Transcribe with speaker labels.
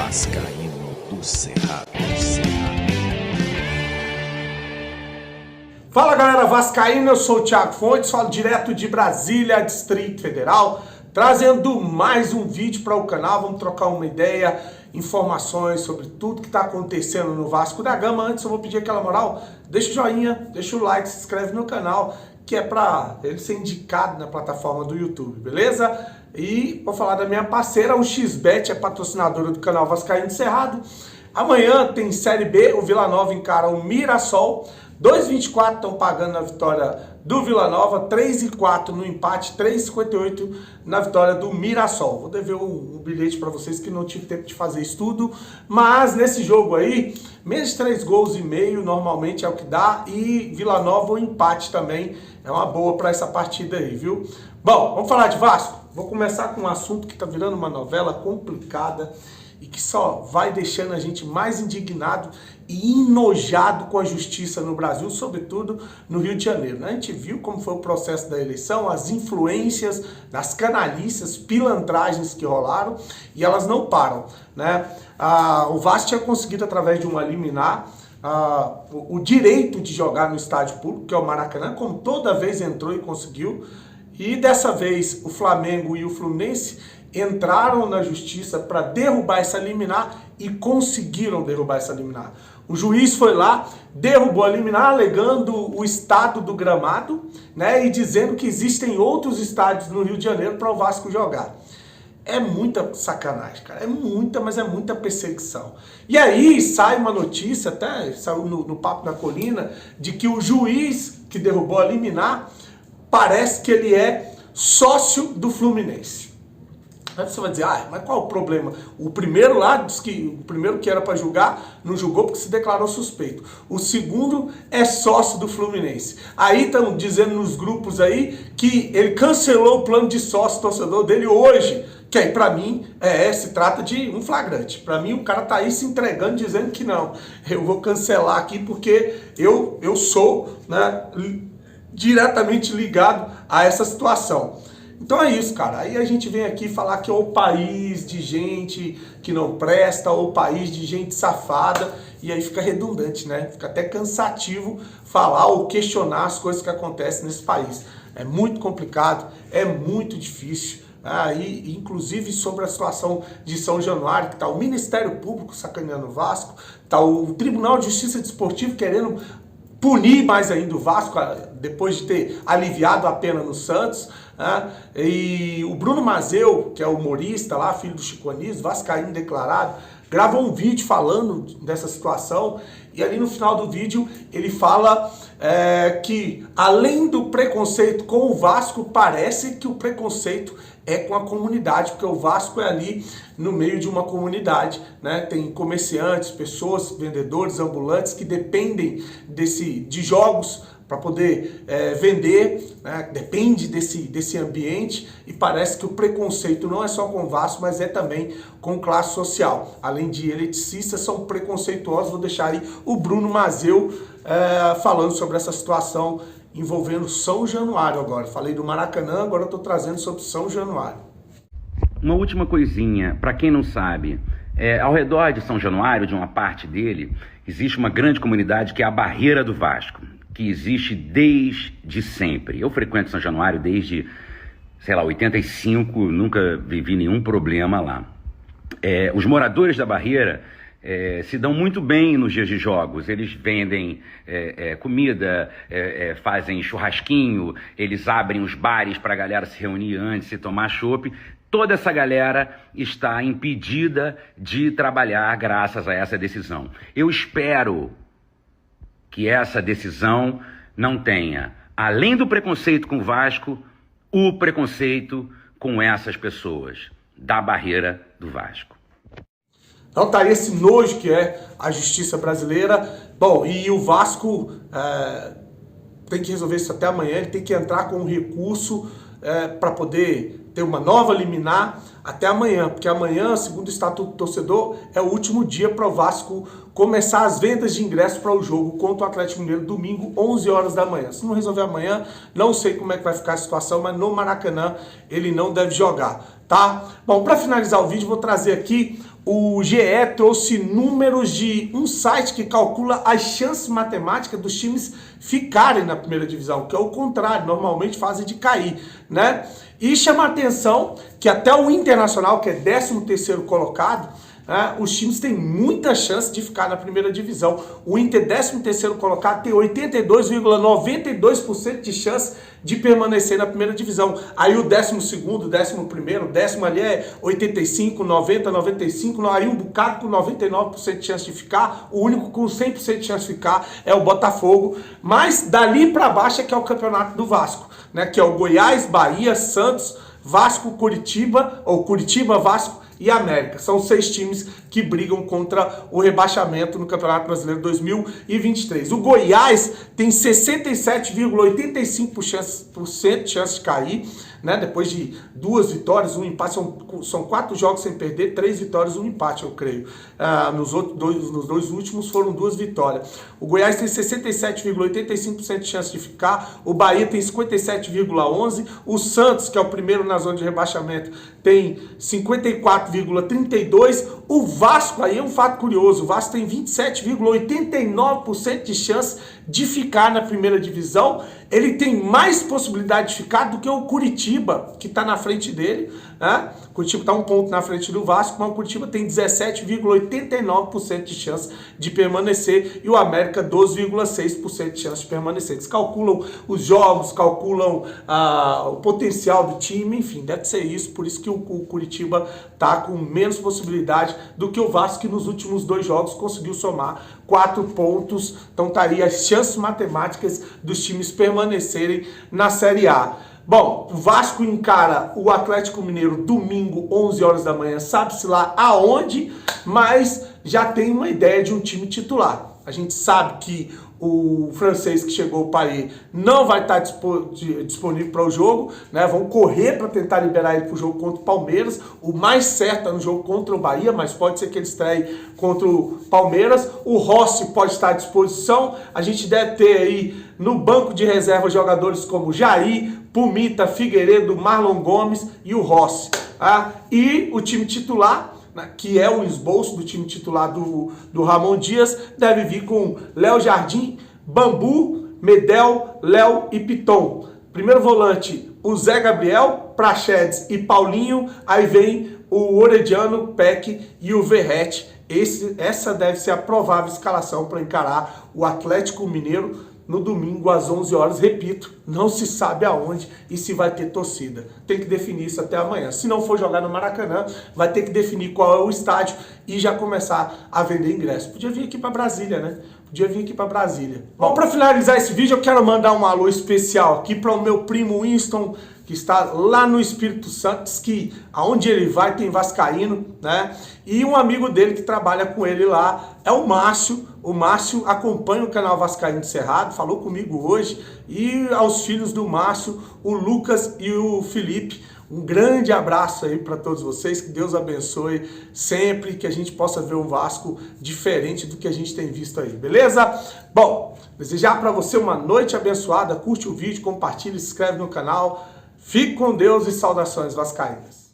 Speaker 1: Vascaíno do Cerrado.
Speaker 2: Fala galera vascaína, eu sou o Thiago Fontes, falo direto de Brasília, Distrito Federal, trazendo mais um vídeo para o canal. Vamos trocar uma ideia, informações sobre tudo que está acontecendo no Vasco da Gama. Antes eu vou pedir aquela moral, deixa o joinha, deixa o like, se inscreve no canal, que é para ele ser indicado na plataforma do YouTube, beleza? E vou falar da minha parceira, o XBet, é patrocinadora do canal Vascaíno do Cerrado. Amanhã tem Série B, o Vila Nova encara o Mirassol. 2,24 estão pagando na vitória do Vila Nova, 3,4 no empate, 3,58 na vitória do Mirassol. Vou dever um bilhete para vocês que não tive tempo de fazer isso tudo, mas nesse jogo aí, menos de 3,5 gols normalmente é o que dá, e Vila Nova o empate também é uma boa para essa partida aí, viu? Bom, vamos falar de Vasco? Vou começar com um assunto que está virando uma novela complicada e que só vai deixando a gente mais indignado e enojado com a justiça no Brasil, sobretudo no Rio de Janeiro, né? A gente viu como foi o processo da eleição, as influências das canalices, pilantragens que rolaram, e elas não param, né? O Vasco tinha conseguido, através de uma liminar, o direito de jogar no estádio público, que é o Maracanã, como toda vez entrou e conseguiu, e dessa vez o Flamengo e o Fluminense entraram na justiça para derrubar essa liminar e conseguiram derrubar essa liminar. O juiz foi lá, derrubou a liminar, alegando o estado do gramado, né, e dizendo que existem outros estádios no Rio de Janeiro para o Vasco jogar. É muita sacanagem, cara. É muita, mas é muita perseguição. E aí sai uma notícia, até saiu no Papo da Colina, de que o juiz que derrubou a liminar parece que ele é sócio do Fluminense. Aí você vai dizer, mas qual o problema? O primeiro lá, diz que o primeiro que era para julgar, não julgou porque se declarou suspeito. O segundo é sócio do Fluminense. Aí estão dizendo nos grupos aí que ele cancelou o plano de sócio torcedor dele hoje. Que aí pra mim se trata de um flagrante. Pra mim o cara tá aí se entregando, dizendo que não. Eu vou cancelar aqui porque eu sou, né, diretamente ligado a essa situação. Então é isso, cara. Aí a gente vem aqui falar que é o país de gente que não presta, ou o país de gente safada, e aí fica redundante, né? Fica até cansativo falar ou questionar as coisas que acontecem nesse país. É muito complicado, é muito difícil. E inclusive sobre a situação de São Januário, que está o Ministério Público sacaneando o Vasco, está o Tribunal de Justiça Desportiva querendo punir mais ainda o Vasco, depois de ter aliviado a pena no Santos, né? E o Bruno Mazeu, que é humorista lá, filho do Chico Anísio, vascaíno declarado, gravou um vídeo falando dessa situação, e ali no final do vídeo ele fala que além do preconceito com o Vasco, parece que o preconceito é com a comunidade, porque o Vasco é ali no meio de uma comunidade, né? Tem comerciantes, pessoas, vendedores, ambulantes que dependem de jogos para poder vender, né? Depende desse ambiente, e parece que o preconceito não é só com o Vasco, mas é também com classe social. Além de eliticistas, são preconceituosos. Vou deixar aí o Bruno Mazeu falando sobre essa situação envolvendo São Januário agora. Falei do Maracanã, agora eu estou trazendo sobre São Januário.
Speaker 3: Uma última coisinha, para quem não sabe, ao redor de São Januário, de uma parte dele, existe uma grande comunidade que é a Barreira do Vasco, que existe desde sempre. Eu frequento São Januário desde, 85, nunca vivi nenhum problema lá. Os moradores da Barreira se dão muito bem nos dias de jogos. Eles vendem comida, fazem churrasquinho, eles abrem os bares para a galera se reunir antes e tomar chopp. Toda essa galera está impedida de trabalhar graças a essa decisão. Eu espero que essa decisão não tenha, além do preconceito com o Vasco, o preconceito com essas pessoas da Barreira do Vasco.
Speaker 2: Então tá aí esse nojo que é a justiça brasileira. Bom, e o Vasco tem que resolver isso até amanhã. Ele tem que entrar com um recurso para poder ter uma nova liminar até amanhã, porque amanhã, segundo o Estatuto do Torcedor, é o último dia para o Vasco começar as vendas de ingressos para o jogo contra o Atlético Mineiro, domingo, 11 horas da manhã. Se não resolver amanhã, não sei como é que vai ficar a situação, mas no Maracanã ele não deve jogar, tá? Bom, para finalizar o vídeo, vou trazer aqui, o GE trouxe números de um site que calcula as chances matemáticas dos times ficarem na primeira divisão, que é o contrário, normalmente fazem de cair, né? E chama a atenção que até o Internacional, que é 13º colocado, os times têm muita chance de ficar na primeira divisão. O Inter, 13º colocado, tem 82,92% de chance de permanecer na primeira divisão. Aí o 12º, 11º, décimo ali é 85, 90, 95, aí um bocado com 99% de chance de ficar. O único com 100% de chance de ficar é o Botafogo. Mas dali para baixo é que é o campeonato do Vasco, né? Que é o Goiás, Bahia, Santos, Vasco, Curitiba, ou Curitiba, Vasco e América. São 6 times que brigam contra o rebaixamento no Campeonato Brasileiro 2023. O Goiás tem 67,85% de chance de cair, né? Depois de 2 vitórias, um empate, são 4 jogos sem perder, 3 vitórias, um empate, eu creio. Nos dois últimos foram 2 vitórias. O Goiás tem 67,85% de chance de ficar, o Bahia tem 57,11%, o Santos, que é o primeiro na zona de rebaixamento, tem 54,32%, o Vasco, aí é um fato curioso, o Vasco tem 27,89% de chance de ficar na primeira divisão. Ele tem mais possibilidade de ficar do que o Curitiba, que está na frente dele, né? O Curitiba está 1 ponto na frente do Vasco, mas o Curitiba tem 17,89% de chance de permanecer e o América 12,6% de chance de permanecer. Eles calculam os jogos, calculam o potencial do time, enfim, deve ser isso, por isso que o Curitiba está com menos possibilidade do que o Vasco, que nos últimos 2 jogos conseguiu somar 4 pontos, então tá aí as chances matemáticas dos times permanecerem na Série A. Bom, o Vasco encara o Atlético Mineiro domingo, 11 horas da manhã, sabe-se lá aonde, mas já tem uma ideia de um time titular. A gente sabe que o francês que chegou ao país não vai estar disponível para o jogo, né? Vão correr para tentar liberar ele para o jogo contra o Palmeiras. O mais certo é no jogo contra o Bahia, mas pode ser que ele estreie contra o Palmeiras. O Rossi pode estar à disposição. A gente deve ter aí no banco de reserva jogadores como Jair, Pumita, Figueiredo, Marlon Gomes e o Rossi. E o time titular, que é o esboço do time titular do Ramon Dias, deve vir com Léo Jardim, Bambu, Medel, Léo e Piton. Primeiro volante, o Zé Gabriel, Praxedes e Paulinho. Aí vem o Orediano, Peck e o Verrete. Essa deve ser a provável escalação para encarar o Atlético Mineiro no domingo às 11 horas, repito, não se sabe aonde e se vai ter torcida. Tem que definir isso até amanhã. Se não for jogar no Maracanã, vai ter que definir qual é o estádio e já começar a vender ingresso. Podia vir aqui para Brasília, né? Podia vir aqui para Brasília. Bom, para finalizar esse vídeo, eu quero mandar um alô especial aqui para o meu primo Winston, que está lá no Espírito Santo, que aonde ele vai tem vascaíno, né? E um amigo dele que trabalha com ele lá é o Márcio. O Márcio acompanha o canal Vascaíno de Cerrado, falou comigo hoje. E aos filhos do Márcio, o Lucas e o Felipe, um grande abraço aí para todos vocês, que Deus abençoe sempre, que a gente possa ver um Vasco diferente do que a gente tem visto aí, beleza? Bom, desejar para você uma noite abençoada, curte o vídeo, compartilha, se inscreve no canal. Fique com Deus e saudações vascaínas.